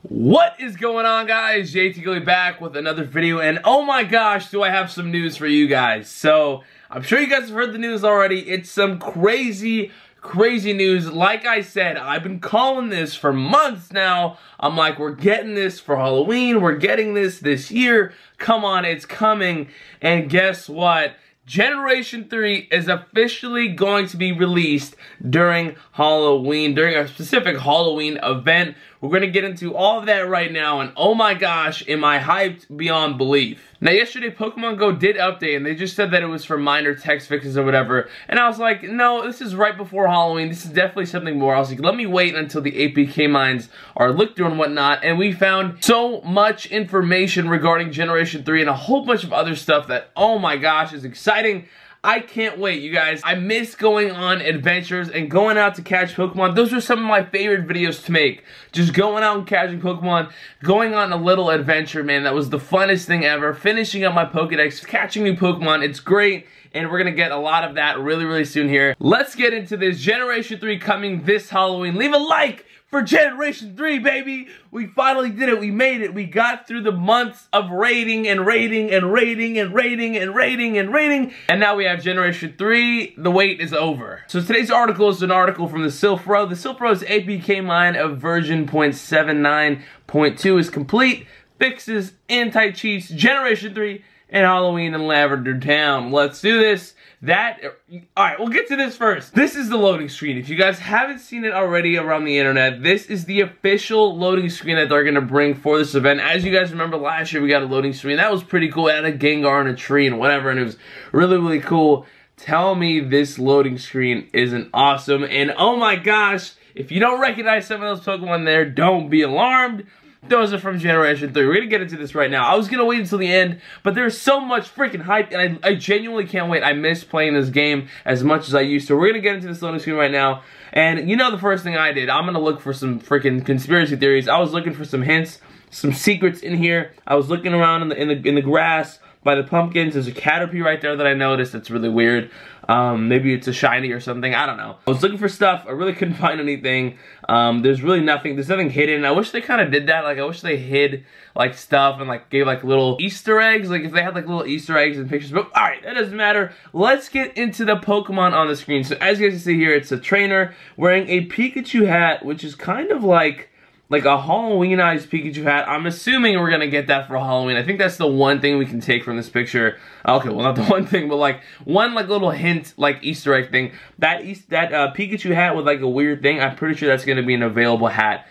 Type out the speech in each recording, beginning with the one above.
What is going on, guys? JTGily back with another video, and oh my gosh, do I have some news for you guys. So, I'm sure you guys have heard the news already. It's some crazy news. Like I said, I've been calling this for months now. I'm like, we're getting this for Halloween. We're getting this year. Come on, it's coming. And guess what? Generation 3 is officially going to be released during Halloween, during a specific Halloween event. We're going to get into all of that right now, and oh my gosh, am I hyped beyond belief. Now, yesterday, Pokemon Go did update, and they just said that it was for minor text fixes or whatever, and I was like, no, this is right before Halloween. This is definitely something more. I was like, let me wait until the APK mines are looked through and whatnot, and we found so much information regarding Generation 3 and a whole bunch of other stuff that, oh my gosh, is exciting. I can't wait, you guys. I miss going on adventures and going out to catch Pokemon. Those are some of my favorite videos to make. Just going out and catching Pokemon, going on a little adventure, man. That was the funnest thing ever. Finishing up my Pokedex, catching new Pokemon. It's great, and we're gonna get a lot of that really soon here. Let's get into this. Generation 3 coming this Halloween. Leave a like for Generation 3, baby! We finally did it. We made it. We got through the months of rating, and now we have Generation 3. The wait is over. So today's article is an article from the Silphro. The Silphro's APK mine of version 0.79.2 is complete. Fixes, anti-cheats, Generation 3, and Halloween in Lavender Town. Let's do this. Alright, we'll get to this first. This is the loading screen. If you guys haven't seen it already around the internet, this is the official loading screen that they're going to bring for this event. As you guys remember, last year we got a loading screen. That was pretty cool. It had a Gengar and a tree and whatever, and it was really cool. Tell me this loading screen isn't awesome. And oh my gosh, if you don't recognize some of those Pokemon there, don't be alarmed. Those are from Generation 3. We're going to get into this right now. I was going to wait until the end, but there's so much freaking hype, and I genuinely can't wait. I miss playing this game as much as I used to. We're going to get into this loading screen right now, and you know the first thing I did, I'm going to look for some freaking conspiracy theories. I was looking for some hints, some secrets in here. I was looking around in the grass by the pumpkins. There's a Caterpie right there that I noticed that's really weird. Maybe it's a shiny or something. I don't know. I was looking for stuff. I really couldn't find anything. There's really nothing. There's nothing hidden. I wish they kind of did that. Like, I wish they hid, like, stuff and, like, gave, like, little Easter eggs. Like, if they had, like, little Easter eggs and pictures. But, alright, that doesn't matter. Let's get into the Pokemon on the screen. So, as you guys can see here, it's a trainer wearing a Pikachu hat, which is kind of like a Halloweenized Pikachu hat. I'm assuming we're gonna get that for Halloween. I think that's the one thing we can take from this picture. Okay, well, not the one thing, but like one like little hint, like Easter egg thing. That Pikachu hat with like a weird thing, I'm pretty sure that's gonna be an available hat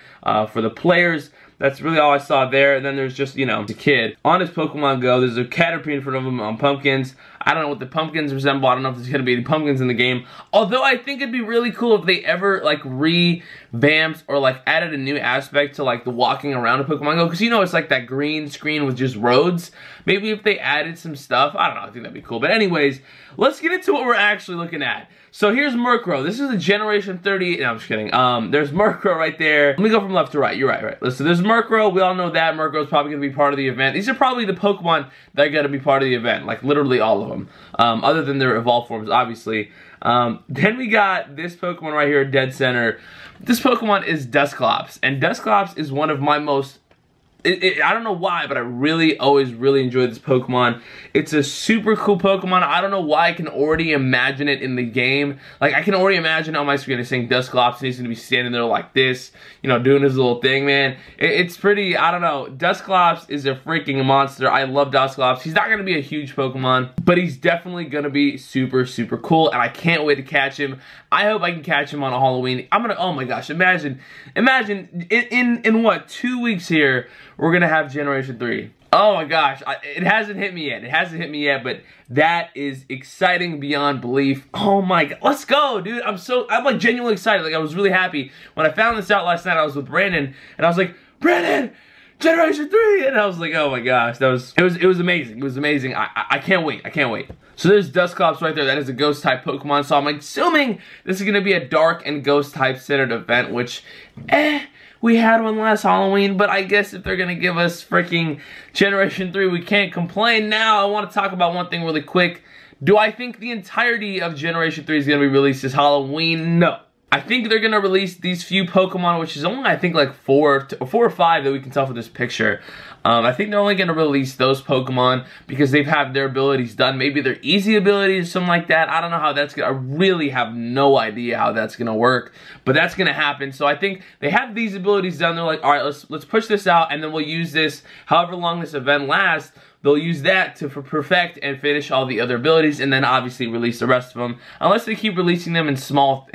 for the players. That's really all I saw there. And then there's just, you know, the kid. On his Pokemon Go, there's a Caterpie in front of him on pumpkins. I don't know what the pumpkins resemble. I don't know if there's going to be any pumpkins in the game. Although I think it'd be really cool if they ever, like, revamped or, like, added a new aspect to, like, the walking around of Pokemon Go. Because, you know, it's like that green screen with just roads. Maybe if they added some stuff. I don't know. I think that'd be cool. But anyways, let's get into what we're actually looking at. So here's Murkrow. This is a Generation 30. No, I'm just kidding. There's Murkrow right there. Let me go from left to right. You're right. Listen, there's Murkrow. We all know that. Murkrow's probably going to be part of the event. These are probably the Pokemon that are going to be part of the event. Like, literally all of them. Other than their evolved forms, obviously. Then we got this Pokemon right here, dead center. This Pokemon is Dusclops. And Dusclops is one of my most... I don't know why, but I always really enjoy this Pokemon. It's a super cool Pokemon. I don't know why I can already imagine it in the game. Like, I can already imagine on my screen it's saying Dusclops, and he's going to be standing there like this, you know, doing his little thing, man. It's pretty, I don't know. Dusclops is a freaking monster. I love Dusclops. He's not going to be a huge Pokemon, but he's definitely going to be super cool, and I can't wait to catch him. I hope I can catch him on a Halloween. Oh my gosh, imagine in what, 2 weeks here, we're gonna have Generation 3. Oh my gosh, it hasn't hit me yet. But that is exciting beyond belief. Oh my god, let's go, dude. I'm like genuinely excited. Like, I was really happy when I found this out last night. I was with Brandon, and I was like, Brandon, Generation 3, and I was like, oh my gosh, it was amazing. It was amazing. I can't wait. So there's Dusclops right there. That is a ghost type Pokemon. So I'm assuming this is gonna be a dark and ghost type centered event, which, we had one last Halloween, but I guess if they're gonna give us freaking Generation 3, we can't complain. Now, I want to talk about one thing really quick. Do I think the entirety of Generation 3 is gonna be released this Halloween? No. I think they're gonna release these few Pokemon, which is only I think like 4 or 5 that we can tell from this picture. I think they're only gonna release those Pokemon because they've had their abilities done. Maybe they're easy abilities, something like that. I don't know how that's gonna. I really have no idea how that's gonna work, but that's gonna happen. So I think they have these abilities done. They're like, all right, let's push this out, and then we'll use this however long this event lasts. They'll use that to perfect and finish all the other abilities, and then obviously release the rest of them, unless they keep releasing them in small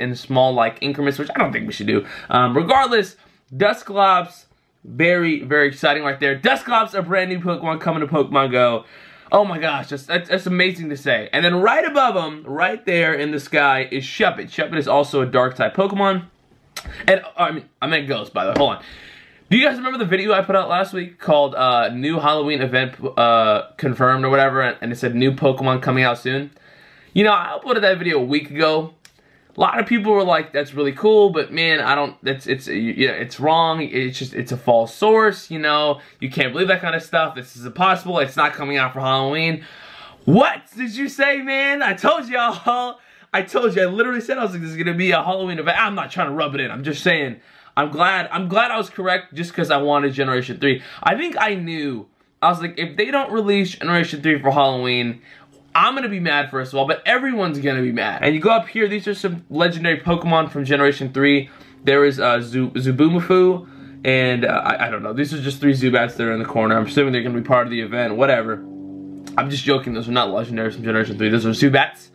like increments, which I don't think we should do. Regardless, Dusclops, very exciting right there. Dusclops, a brand new Pokemon coming to Pokemon Go. Oh my gosh, that's amazing to say. And then right above him, right there in the sky, is Shuppet. Shuppet is also a dark type Pokemon, and I meant Ghost, by the way. Hold on. Do you guys remember the video I put out last week called New Halloween Event Confirmed or whatever, and it said new Pokemon coming out soon? You know, I uploaded that video a week ago. A lot of people were like, that's really cool, but man, it's wrong. It's a false source, you know. You can't believe that kind of stuff. This is impossible. It's not coming out for Halloween. What did you say, man? I told y'all. I told you. I literally said I was like, this is going to be a Halloween event. I'm not trying to rub it in. I'm just saying. I'm glad I was correct just because I wanted Generation 3. I think I knew. I was like, if they don't release Generation 3 for Halloween, I'm going to be mad first of all, but everyone's going to be mad. And you go up here, these are some legendary Pokemon from Generation 3. There is Zubumafu, and I don't know. These are just 3 Zubats that are in the corner. I'm assuming they're going to be part of the event, whatever. I'm just joking. Those are not legendaries from Generation 3. Those are Zubats.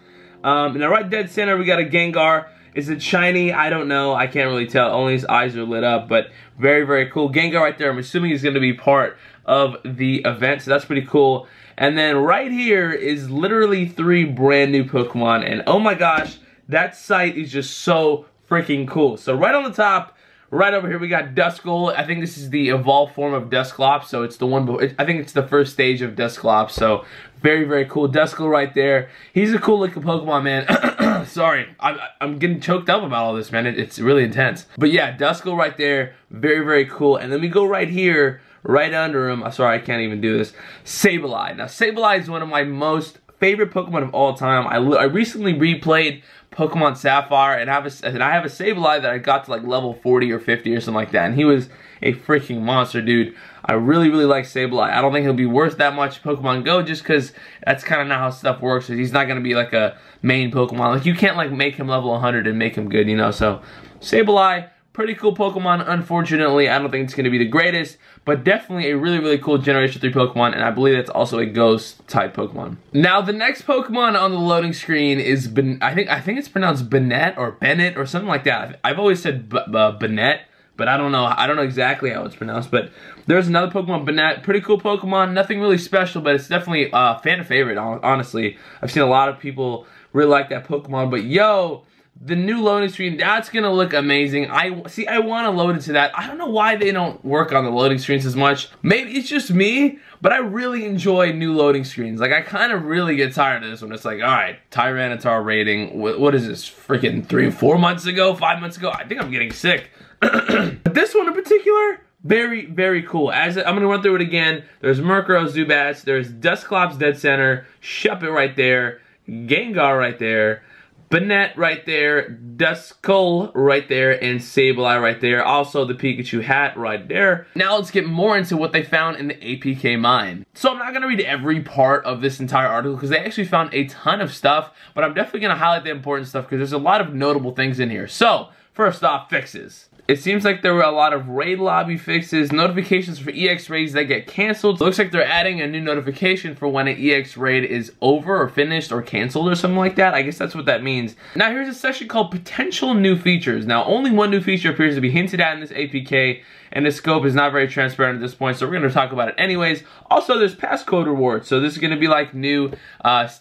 And then right dead center, we got a Gengar. Is it shiny? I don't know. I can't really tell. Only his eyes are lit up, but very cool. Gengar right there. I'm assuming he's going to be part of the event, so that's pretty cool. And then right here is literally 3 brand new Pokemon, and oh my gosh, that sight is just so freaking cool. So right on the top, right over here, we got Duskull. I think this is the evolved form of Dusclops, so it's the one, I think it's the first stage of Dusclops, so very cool. Duskull right there. He's a cool looking Pokemon, man. Sorry, I'm getting choked up about all this, man. It's really intense. But yeah, Duskull right there, very cool. And then we go right here, right under him. Sorry, I can't even do this. Sableye. Now, Sableye is one of my most favorite Pokemon of all time. I recently replayed Pokemon Sapphire, and I have a Sableye that I got to like level 40 or 50 or something like that, and he was a freaking monster, dude. I really like Sableye. I don't think he'll be worth that much Pokemon Go, just because that's kind of not how stuff works. He's not going to be like a main Pokemon. Like, you can't like make him level 100 and make him good, you know. So Sableye, pretty cool Pokemon. Unfortunately, I don't think it's going to be the greatest, but definitely a really cool Generation 3 Pokemon, and I believe that's also a Ghost type Pokemon. Now, the next Pokemon on the loading screen is I think it's pronounced Bennett or Bennett or something like that. I've always said Bennett, but I don't know. I don't know exactly how it's pronounced, but there's another Pokemon, Bennett. Pretty cool Pokemon. Nothing really special, but it's definitely a fan favorite, honestly. I've seen a lot of people really like that Pokemon, but yo, the new loading screen, that's gonna look amazing. I want to load into that. I don't know why they don't work on the loading screens as much. Maybe it's just me, but I really enjoy new loading screens. Like, I kind of really get tired of this one. It's like, all right, Tyranitar rating. What is this? Freaking 3 or 4 months ago? 5 months ago? I think I'm getting sick. But this one in particular, very cool. I'm gonna run through it again. There's Murkrow, Zubats. There's Dusclops dead center. Shuppet right there. Gengar right there. Bennett right there, Duskull right there, and Sableye right there. Also the Pikachu hat right there. Now let's get more into what they found in the APK mine. So I'm not going to read every part of this entire article because they actually found a ton of stuff, but I'm definitely going to highlight the important stuff because there's a lot of notable things in here. So, first off, fixes. It seems like there were a lot of raid lobby fixes, notifications for EX raids that get canceled. It looks like they're adding a new notification for when an EX raid is over or finished or canceled or something like that. I guess that's what that means. Now here's a section called potential new features. Now only one new feature appears to be hinted at in this APK, and the scope is not very transparent at this point, so we're going to talk about it anyways. Also, there's passcode rewards, so this is going to be like new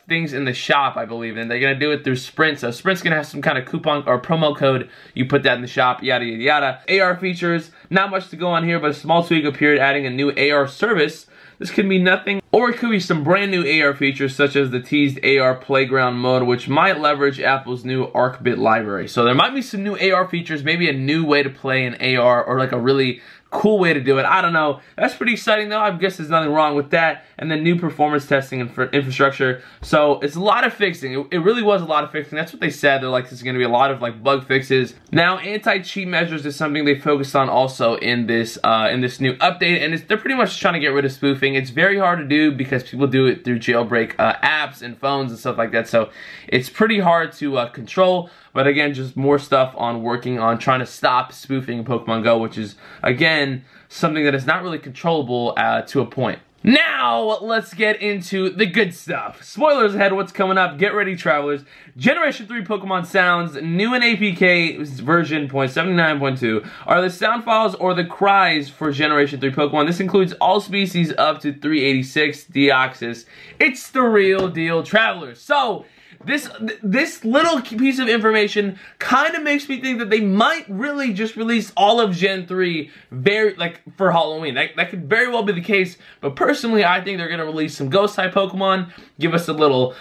things in the shop, I believe, and they're going to do it through Sprint. So Sprint's going to have some kind of coupon or promo code. You put that in the shop, yada yada. AR features, not much to go on here, but a small tweak appeared adding a new AR service. This could mean nothing, Or it could be some brand new AR features such as the teased AR Playground mode, which might leverage Apple's new ArcBit library. So there might be some new AR features, maybe a new way to play an AR, or like a really cool way to do it. I don't know. That's pretty exciting though. I guess there's nothing wrong with that. And then new performance testing and infrastructure. So it's a lot of fixing. It really was a lot of fixing. That's what they said. They're like, there's going to be a lot of like bug fixes. Now, anti-cheat measures is something they focused on also in this new update, and they're pretty much trying to get rid of spoofing. It's very hard to do because people do it through jailbreak apps and phones and stuff like that. So it's pretty hard to control. But again, just more stuff on working on trying to stop spoofing in Pokemon Go, which is, again, something that is not really controllable to a point. Now, let's get into the good stuff. Spoilers ahead of what's coming up. Get ready, travelers. Generation 3 Pokemon sounds, new in APK version 0.79.2, are the sound files or the cries for Generation 3 Pokemon. This includes all species up to 386 Deoxys. It's the real deal, travelers. So, this little piece of information kind of makes me think that they might really just release all of Gen 3 for Halloween. That could very well be the case, but personally I think they're going to release some ghost type Pokemon, give a little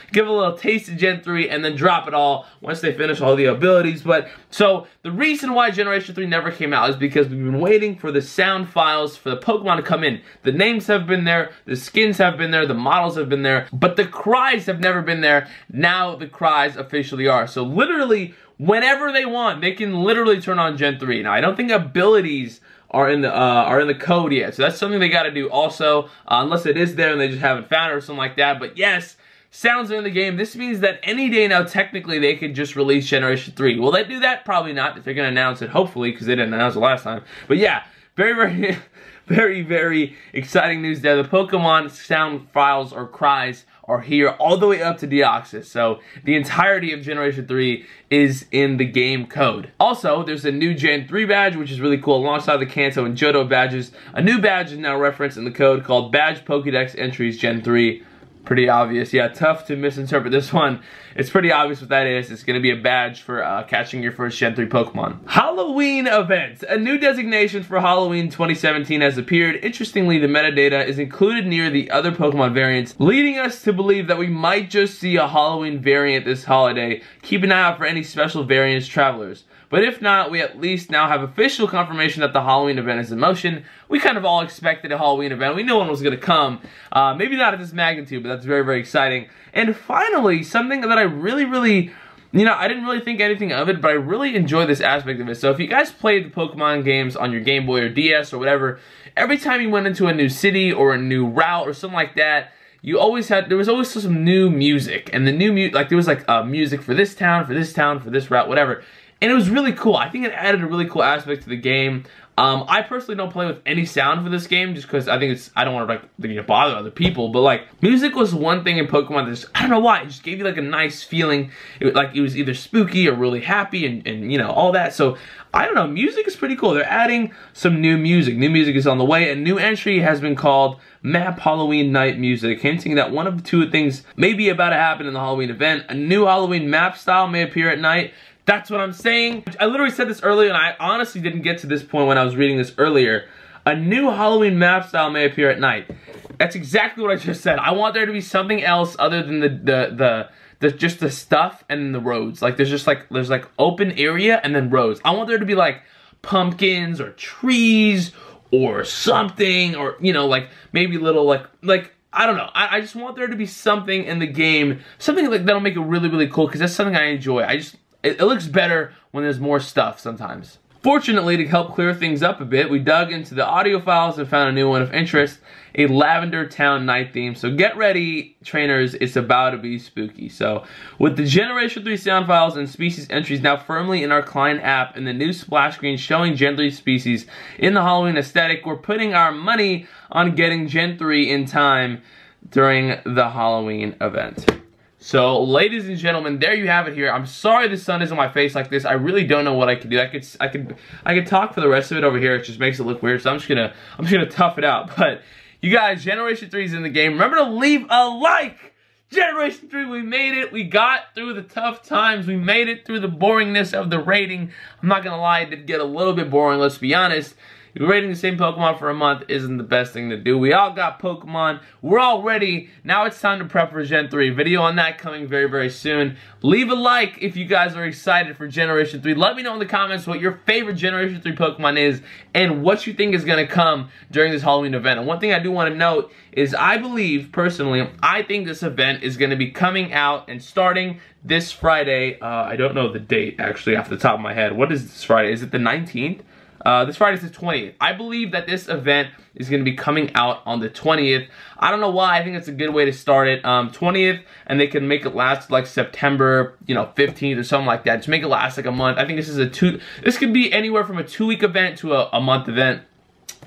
taste of Gen 3, and then drop it all once they finish all the abilities. But so the reason why Generation 3 never came out is because we've been waiting for the sound files for the Pokemon to come in. The names have been there, the skins have been there, the models have been there, but the cries have never been there. Now the cries officially are. So literally, whenever they want, they can literally turn on Gen 3. Now, I don't think abilities are in the code yet, so that's something they got to do also, unless it is there and they just haven't found it or something like that. But yes, sounds are in the game. This means that any day now, technically, they could just release Generation 3. Will they do that? Probably not. If they're going to announce it, hopefully, because they didn't announce it last time. But yeah, very, very, very exciting news there. The Pokemon sound files or cries are here all the way up to Deoxys. So the entirety of Generation 3 is in the game code. Also, there's a new Gen 3 badge, which is really cool, alongside the Kanto and Johto badges. A new badge is now referenced in the code called Badge Pokédex Entries Gen 3. Pretty obvious. Yeah, tough to misinterpret this one. It's pretty obvious what that is. It's going to be a badge for catching your first Gen 3 Pokemon. Halloween events. A new designation for Halloween 2017 has appeared. Interestingly, the metadata is included near the other Pokemon variants, leading us to believe that we might just see a Halloween variant this holiday. Keep an eye out for any special variants, travelers. But if not, we at least now have official confirmation that the Halloween event is in motion. We kind of all expected a Halloween event. We knew one was going to come. Maybe not at this magnitude, but that's very, very exciting. And finally, something that I really, I didn't really think anything of it, but I really enjoy this aspect of it. So if you guys played the Pokemon games on your Game Boy or DS or whatever, every time you went into a new city or a new route or something like that, there was always some new music. And the new music, like there was like music for this town, for this route, whatever. And it was really cool. I think it added a really cool aspect to the game. I personally don't play with any sound for this game just because I think I don't want to bother other people. But like, music was one thing in Pokemon that just, I don't know why, it just gave you like a nice feeling. It was either spooky or really happy and you know, all that. So I don't know, music is pretty cool. They're adding some new music. New music is on the way. A new entry has been called Map Halloween Night Music, hinting that one of two things may be about to happen in the Halloween event. A new Halloween map style may appear at night. That's what I'm saying. I literally said this earlier, and I honestly didn't get to this point when I was reading this earlier. A new Halloween map style may appear at night. That's exactly what I just said. I want there to be something else other than just the stuff and the roads. Like there's like open area and then roads. I want there to be like pumpkins or trees or something, or you know, like maybe little like I don't know. I just want there to be something in the game, something like that'll make it really, really cool, because that's something I enjoy. It looks better when there's more stuff sometimes. Fortunately, to help clear things up a bit, we dug into the audio files and found a new one of interest, a Lavender Town night theme. So get ready, trainers, it's about to be spooky. So with the Generation 3 sound files and species entries now firmly in our client app and the new splash screen showing Gen 3 species in the Halloween aesthetic, we're putting our money on getting Gen 3 in time during the Halloween event. So, ladies and gentlemen, there you have it here. I'm sorry the sun is on my face like this. I really don't know what I could do. I could talk for the rest of it over here. It just makes it look weird. So I'm just gonna tough it out. But you guys, Generation 3 is in the game. Remember to leave a like. Generation 3, we made it. We got through the tough times. We made it through the boringness of the rating. I'm not gonna lie, it did get a little bit boring. Let's be honest. rating the same Pokemon for a month isn't the best thing to do. We all got Pokemon. We're all ready. Now it's time to prep for Gen 3. Video on that coming very, very soon. Leave a like if you guys are excited for Generation 3. Let me know in the comments what your favorite Generation 3 Pokemon is and what you think is going to come during this Halloween event. And one thing I do want to note is I believe, personally, I think this event is going to be coming out and starting this Friday. I don't know the date, actually, off the top of my head. What is this Friday? Is it the 19th? This Friday is the 20th. I believe that this event is going to be coming out on the 20th. I don't know why. I think it's a good way to start it. 20th, and they can make it last like September, 15th or something like that. Just make it last like a month. I think this is this could be anywhere from a 2-week event to a month event.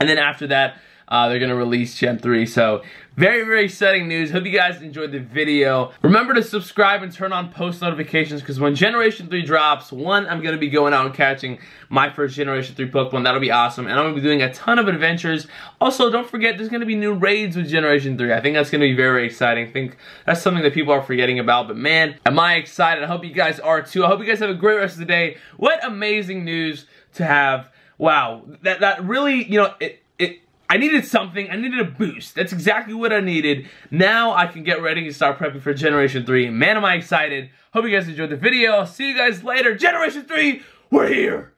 And then after that, they're going to release Gen 3. So, very, very exciting news. Hope you guys enjoyed the video. Remember to subscribe and turn on post notifications because when Generation 3 drops, one, I'm going to be going out and catching my first Generation 3 Pokemon. That'll be awesome. And I'm going to be doing a ton of adventures. Also, don't forget, there's going to be new raids with Generation 3. I think that's going to be very, very exciting. I think that's something that people are forgetting about. But man, am I excited. I hope you guys are too. I hope you guys have a great rest of the day. What amazing news to have. Wow. That really, I needed something. I needed a boost. That's exactly what I needed. Now I can get ready to start prepping for Generation 3. Man, am I excited. Hope you guys enjoyed the video. I'll see you guys later. Generation 3, we're here.